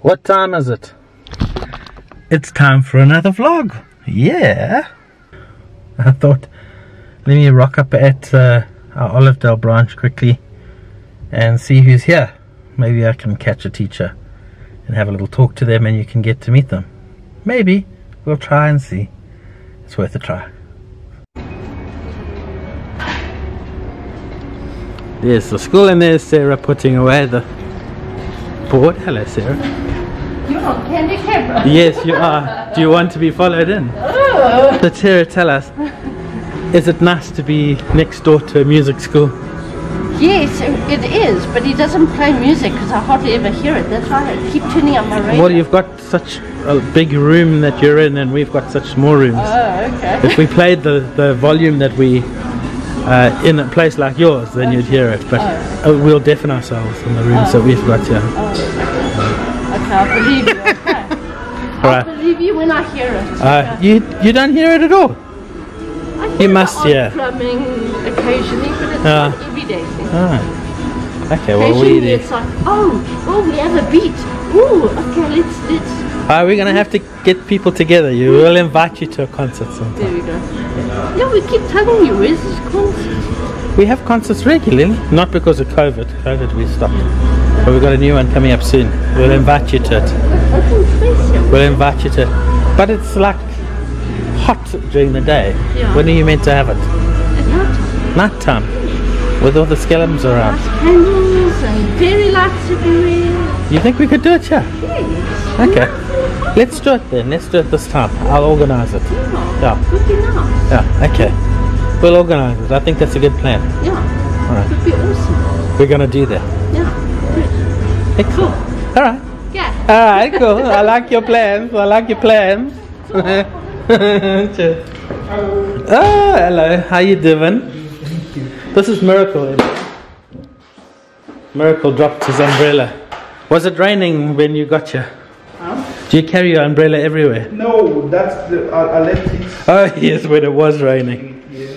What time is it? It's time for another vlog. Yeah. I thought, let me rock up at our Olivedale branch quickly and see who's here. Maybe I can catch a teacher and have a little talk to them and you can get to meet them. Maybe. We'll try and see. It's worth a try. There's the school and there's Sarah putting away the board. Hello, Sarah. You're on Candy Camera. Yes, you are. Do you want to be followed in? Oh. So Sarah, tell us, is it nice to be next door to a music school? Yes, it is, but he doesn't play music because I hardly ever hear it. That's why I keep tuning on my radio. Well, you've got such a big room that you're in and we've got such small rooms. Oh, okay. If we played the volume that we in a place like yours, then you'd hear it, but we'll deafen ourselves in the rooms that we've got here. Okay, I believe you. Okay. I believe you when I hear it. You don't hear it at all? I hear you must hear. Drumming occasionally, but it's not everyday thing. Okay, well it's like, oh, we have a beat. Ooh, okay, let's. We're gonna have to get people together. We'll invite you to a concert sometime. There we go. Yeah, we keep telling you, where's this concert? We have concerts regularly, not because of COVID. COVID we stopped. But we've got a new one coming up soon. We'll invite you to it. We'll invite you to it. But it's like hot during the day. Yeah. When are you meant to have it? At night time. With all the skeletons around. Candles and fairy lights everywhere. You think we could do it, yeah? Yes. Okay. Let's do it then. Let's do it this time. I'll organise it. Yeah. Would be nice. Yeah, okay. We'll organise it. I think that's a good plan. Yeah. Alright. Would be awesome. We're gonna do that. Yeah. Good. Hey, cool. Alright. Yeah. Alright, cool. I like your plans. I like your plans. Oh, hello. How you doing? This is Miracle. Miracle dropped his umbrella. Was it raining when you got here? Do you carry your umbrella everywhere? No, that's the I left it. Oh yes, when it was raining. Yeah.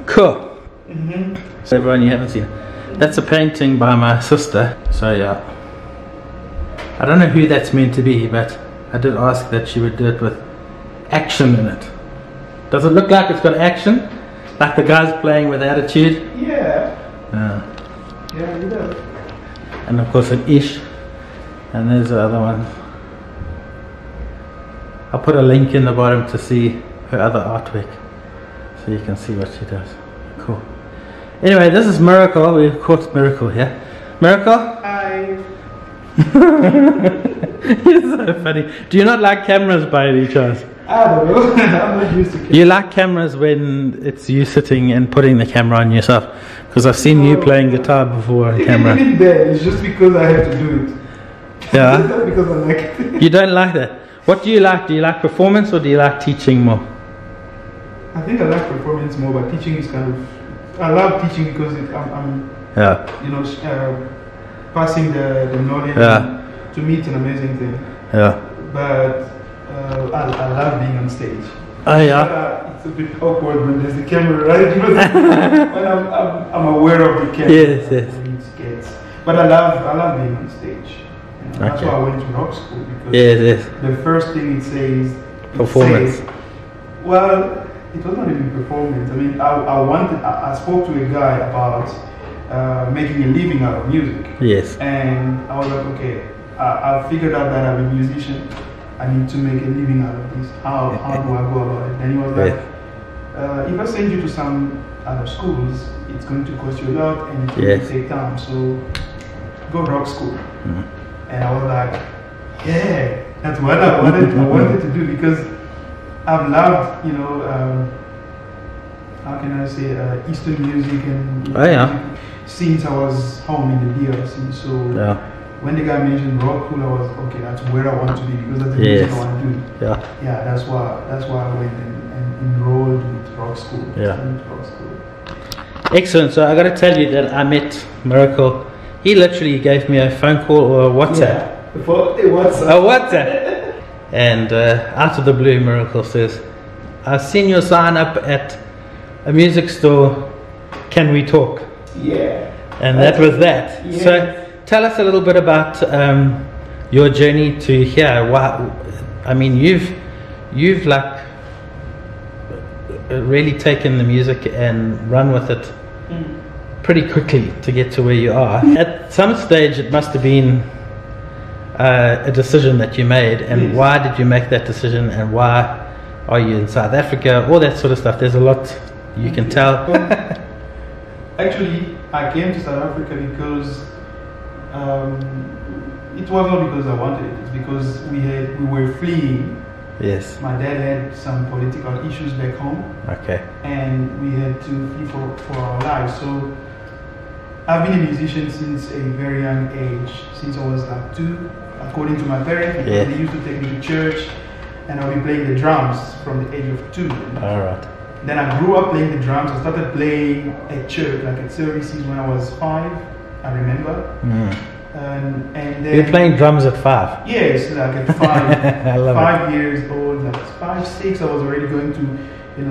Cool. So everyone, you haven't seen it. That's a painting by my sister. So yeah, I don't know who that's meant to be, but I did ask that she would do it with action in it. Does it look like it's got action? Like the guy's playing with attitude? Yeah. Yeah, you do. And of course an ish. And there's the other one. I'll put a link in the bottom to see her other artwork, so you can see what she does. Cool. Anyway, this is Miracle. We've caught Miracle here. Miracle? Hi. You're so funny. Do you not like cameras by any chance? I don't know. I'm not used to cameras. You like cameras when it's you sitting and putting the camera on yourself? Because I've seen you playing guitar before on camera. Even there, it's just because I have to do it. Yeah? It's not because I like it. You don't like that? What do you like? Do you like performance or do you like teaching more? I think I like performance more, but teaching is kind of... I love teaching because I'm you know, passing the knowledge. To me, it's an amazing thing. Yeah. But I love being on stage. Oh yeah. It's a bit awkward when there's the camera right when I'm aware of the camera. Yes, yes. But I love being on stage. You know, that's why I went to rock school, because the first thing it says performance. Well, it was not even performance. I mean, I spoke to a guy about making a living out of music. Yes. And I was like, okay, I figured out that I'm a musician. I need to make a living out of this. How do I go about it? And he was like, if I send you to some other schools, it's going to cost you a lot and it's going to take time. So go rock school. And I was like, yeah, that's what I wanted to do, because I've loved, you know, how can I say, Eastern music and music since I was home in the DRC. So when the guy mentioned rock school, I was okay. That's where I want to be, because that's the music I want to do. Yeah, that's why I went and enrolled with rock school. Excellent. So I got to tell you that I met Miracle. He literally gave me a phone call or a WhatsApp. A WhatsApp. And out of the blue, Miracle says, "I've seen your sign up at a music store. Can we talk?" Yeah. And that was that. So tell us a little bit about your journey to here. I mean, you've like really taken the music and run with it pretty quickly to get to where you are. At some stage, it must have been a decision that you made, and Yes. why did you make that decision, and why are you in South Africa? All that sort of stuff. There's a lot you can tell. Actually, I came to South Africa because it was not because I wanted it. It's because we were fleeing. Yes. My dad had some political issues back home, Okay. and we had to flee for our lives. So I've been a musician since a very young age, since I was like 2, according to my parents. Because Yeah. they used to take me to church, and I'll be playing the drums from the age of 2. All right. Then I grew up playing the drums. I started playing at church, like at services when I was 5, I remember. And then You're playing drums at 5. Yes, like at 5, I love 5 years old, like 5, 6, I was already going to,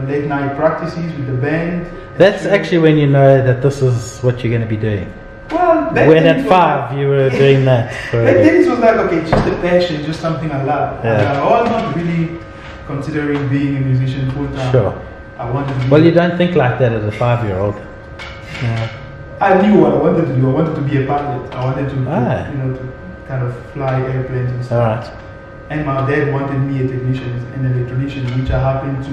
late night practices with the band. That's actually when you know that this is what you're going to be doing. Well, back When then at it was 5 you were doing that. Back then it was like, okay, it's just a passion, just something I love. Yeah. I was not really considering being a musician full time. Sure. I wanted to be. Well, you don't think like that as a 5-year-old. I knew what I wanted to do. I wanted to be a pilot. I wanted to, Ah. to kind of fly airplanes and stuff. All right. And my dad wanted me a technician, an electrician, which I happened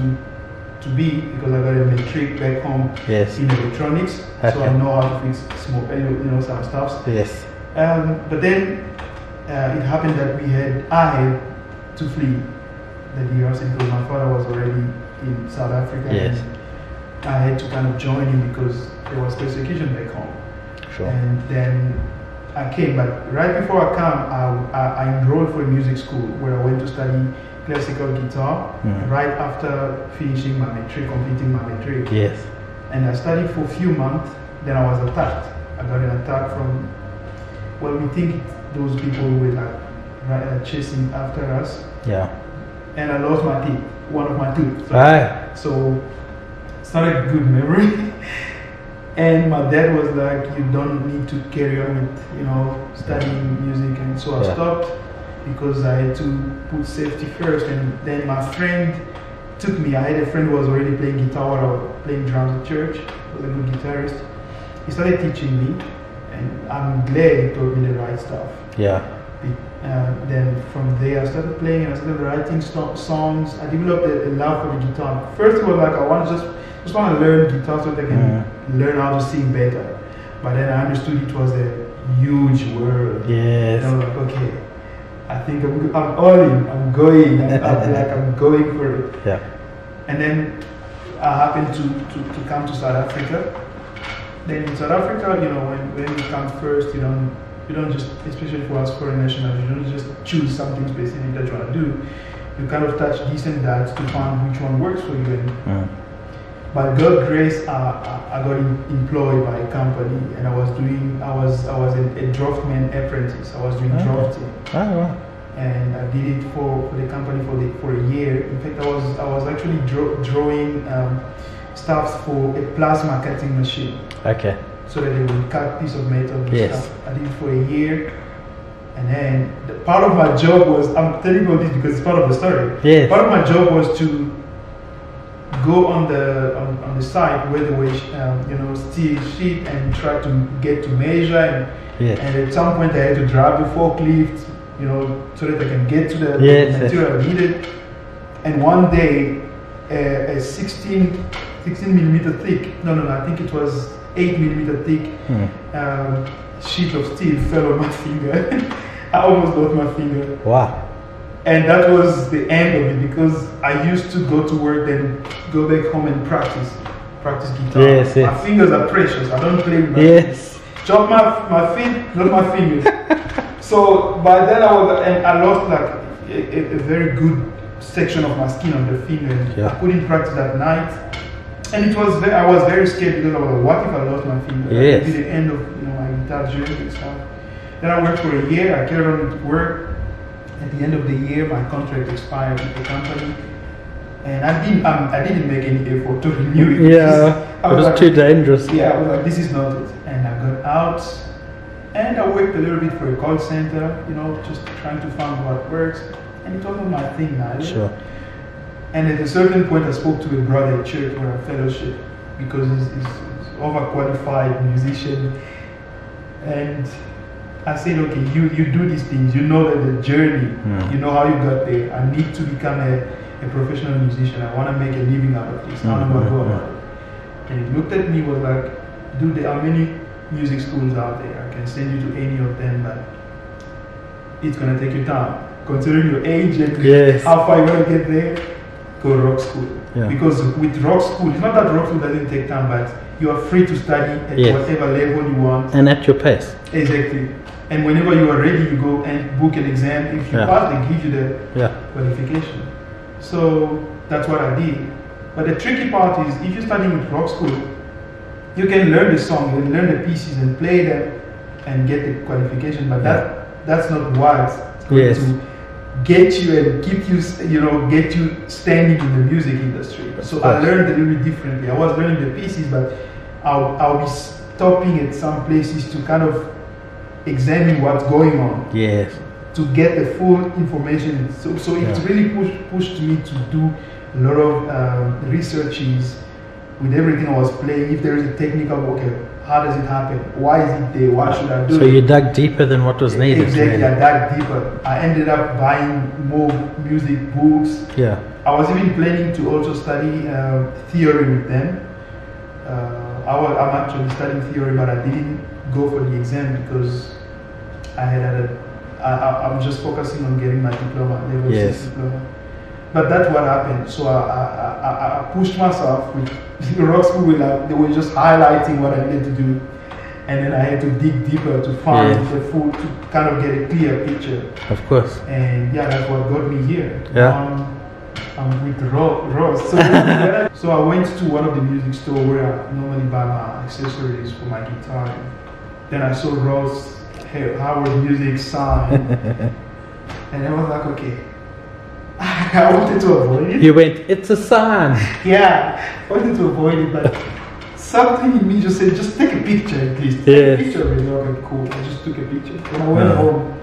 to be because I got a matric back home Yes. in electronics, so Okay. I know how to fix some stuff. Yes. But then it happened that I had to flee the DRC because my father was already in South Africa. Yes. And I had to kind of join him because there was persecution back home. Sure. And then I came, but right before I came, I enrolled for a music school where I went to study classical guitar right after finishing my matric, completing my matric. Yes. And I studied for a few months, then I was attacked. I got an attack from, well, we think those people were like chasing after us. Yeah. And I lost my teeth, one of my teeth. So it's not a good memory. And my dad was like, you don't need to carry on with, studying music. And so I stopped because I had to put safety first. And then my friend took me. I had a friend who was already playing guitar while I was playing drums at church. He was a good guitarist. He started teaching me, and I'm glad he taught me the right stuff. Yeah. Then from there I started playing and I started writing songs. I developed a love for the guitar. First it was like I just want to learn guitar so that I can learn how to sing better. But then I understood it was a huge world. Yes. And I was like, okay, I think I'm all in. I'm going. I'm going for it. Yeah. And then I happened to come to South Africa. Then in South Africa, when you come first, you don't just, especially for us foreign nationals, you don't just choose something specific that you want to do. You kind of touch this and that to find which one works for you. And by God's grace, I got employed by a company, and I was a draftman apprentice. I was doing drafting. Oh, wow. And I did it for the company for a year. In fact, I was actually drawing stuffs for a plasma cutting machine. Okay. So that they would cut piece of metal and Yes. stuff. I did it for a year. And then part of my job was, I'm telling you this because it's part of the story. Yes. Part of my job was to go on the site where they were, steel sheet and try to get to measure. Yes. And at some point I had to drive the forklift, so that I can get to the material I needed. And one day, a 16 millimeter thick, I think it was 8 millimeter thick sheet of steel fell on my finger. I almost lost my finger. Wow. And that was the end of it because I used to go to work, then go back home and practice guitar. Yes, yes. My fingers are precious. I don't play with my Yes. chop my feet, not my fingers. So by then I lost like a very good section of my skin on the finger. Yeah. I couldn't practice that night. And I was very scared because I was like, what if I lost my finger? Yes. That would be the end of my guitar journey and stuff. Then I worked for a year. I carried on with work. At the end of the year, my contract expired with the company, and I didn't make any effort to renew it. Yeah, it was like, too dangerous. Yeah, I was like, this is not it. And I got out, And I worked a little bit for a call center, you know, just trying to find what works. And it wasn't my thing now. Sure. And at a certain point, I spoke to a brother at church where I fellowship because he's overqualified musician. And I said, okay, you do these things, you know that the journey, you know how you got there. I need to become a professional musician. I want to make a living out of this. How do I go about it? And he looked at me, was like, dude, there are many music schools out there. I can send you to any of them, but it's going to take you time. Considering your age and how far you want to get there, go rock school. Yeah. Because with rock school, it's not that rock school doesn't take time, but you are free to study at whatever level you want. And at your pace. Exactly. And whenever you are ready, you go and book an exam. If you pass, they give you the qualification. So that's what I did. But the tricky part is, if you're studying with rock school, you can learn the song, you can learn the pieces and play them and get the qualification. But that's not what it's going to get you and keep you, you know, get you standing in the music industry. So I learned a little bit differently. I was learning the pieces, but I'll be stopping at some places to kind of examine what's going on. Yes. To get the full information. So it's really pushed me to do a lot of researches with everything I was playing. If there is a technical, okay, how does it happen? Why is it there? Why should I do it? So you dug deeper than what was needed. Exactly, I dug deeper. I ended up buying more music books. Yeah. I was even planning to also study theory with them. I'm actually studying theory, but I didn't go for the exam because I'm just focusing on getting my diploma, level 6 diploma. But that's what happened. So I pushed myself with rock school. They were just highlighting what I needed to do, and then I had to dig deeper to find the full, to kind of get a clear picture. Of course. And that's what got me here. Yeah. I'm with Ross. So I went to one of the music stores where I normally buy my accessories for my guitar. Then I saw Ross Howard Music sign, and I was like, okay. I wanted to avoid it. You went, it's a sign. Yeah, I wanted to avoid it, but something in me just said, just take a picture at least. Take a picture of it. Okay, cool. I just took a picture. When I went home,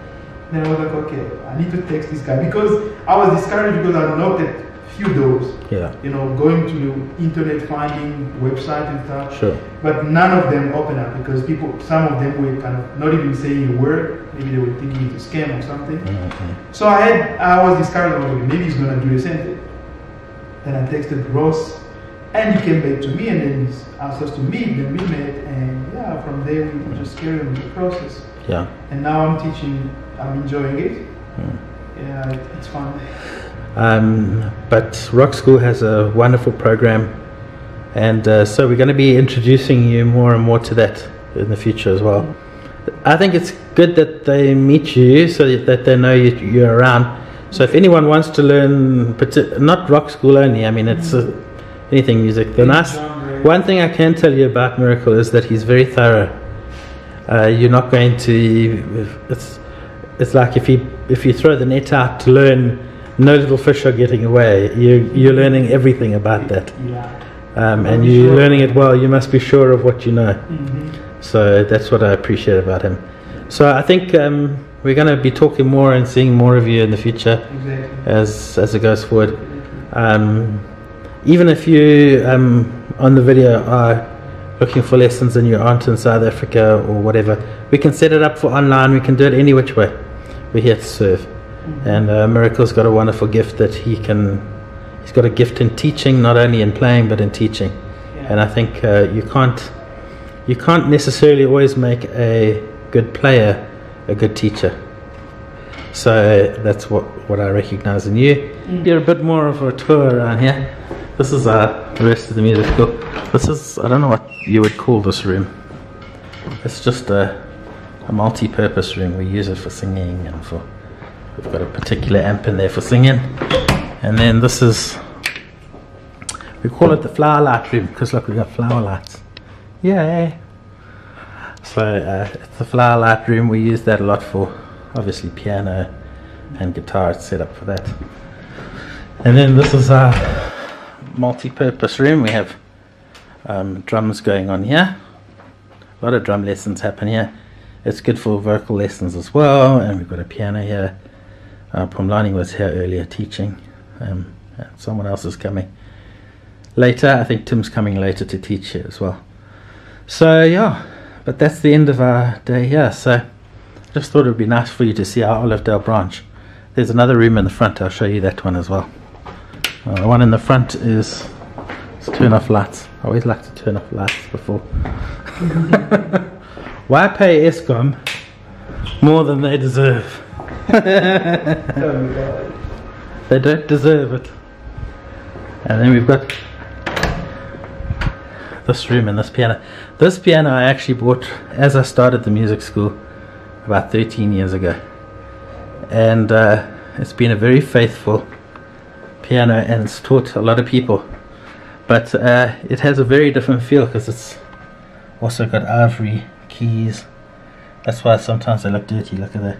then I was like, okay, I need to text this guy because I was discouraged because I knocked at few doors. Yeah. You know, going to the internet, finding website and stuff. Sure. But none of them opened up because some of them were kind of not even saying a word. Maybe they were thinking it's a scam or something. So I was discouraged. Maybe he's gonna do the same thing. Then I texted Ross, and he came back to me, and then he asked us to meet. Then we met, and from there we just carried on with the process. Yeah. And now I'm teaching. I'm enjoying it. Yeah, it's fun. But Rock School has a wonderful program, and so we're going to be introducing you more and more to that in the future as well. I think it's good that they meet you so that they know you're around. So if anyone wants to learn, not Rock School only, I mean it's anything music. One thing I can tell you about Miracle is that he's very thorough. You're not going to. It's like if you throw the net out to learn. No little fish are getting away. You're learning everything about that. And you're learning it well. You must be sure of what you know. So that's what I appreciate about him. So I think we're going to be talking more and seeing more of you in the future as it goes forward. Even if you on the video are looking for lessons and you aren't in South Africa or whatever, we can set it up for online. We can do it any which way. We're here to serve. And Miracle's got a wonderful gift that he's got a gift in teaching, not only in playing but in teaching. And I think you can't necessarily always make a good player a good teacher. So that's what I recognize in you. You're a bit more of a tour around here. This is the rest of the music school. This is, I don't know what you would call this room. It's just a multi-purpose room. We use it for singing and for. We've got a particular amp in there for singing. And then this is, we call it the flower light room because look, we've got flower lights. Yay! So it's the flower light room. We use that a lot for obviously piano and guitar. It's set up for that. And then this is our multi-purpose room. We have drums going on here. A lot of drum lessons happen here. It's good for vocal lessons as well. And we've got a piano here. Pomlani was here earlier teaching. And someone else is coming later. I think Tim's coming later to teach here as well. So yeah, but that's the end of our day here. So just thought it would be nice for you to see our Olivedale branch. There's another room in the front. I'll show you that one as well. The one in the front is turn off lights. I always like to turn off lights before. Why pay Eskom more than they deserve? They don't deserve it. And then we've got this room and this piano. This piano I actually bought as I started the music school about 13 years ago. And it's been a very faithful piano, and it's taught a lot of people. But it has a very different feel because it's also got ivory keys. That's why sometimes they look dirty. Look at that.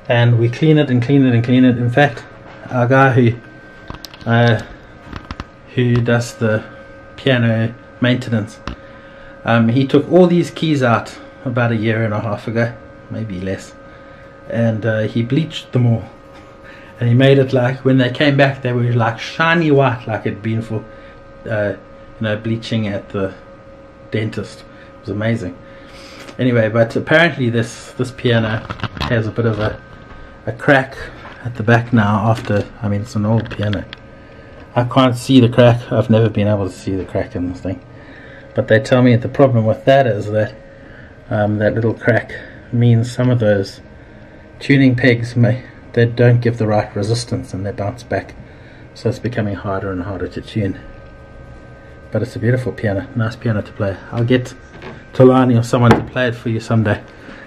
And we clean it and clean it and clean it. In fact, our guy who does the piano maintenance, he took all these keys out about a year and a half ago, maybe less, and he bleached them all, and he made it like when they came back they were like shiny white, like it'd been for bleaching at the dentist. It was amazing. Anyway, but apparently this piano has a bit of a crack at the back now. After, I mean, it's an old piano. I can't see the crack. I've never been able to see the crack in this thing. But they tell me the problem with that is that that little crack means some of those tuning pegs they don't give the right resistance and they bounce back. So it's becoming harder and harder to tune. But it's a beautiful piano, nice piano to play. I'll get Tolani or someone to play it for you someday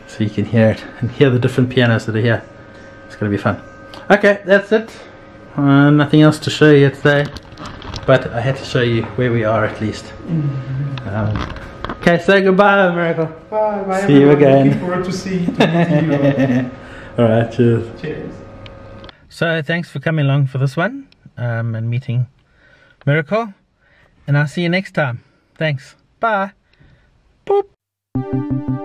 so you can hear it and hear the different pianos that are here. It's going to be fun. Okay, that's it. Nothing else to show you today, but I had to show you where we are at least. Okay, say goodbye, Miracle. Bye, bye. See you again. Looking forward to see you. Alright, cheers. Cheers. So thanks for coming along for this one and meeting Miracle, and I'll see you next time. Thanks. Bye. Boop.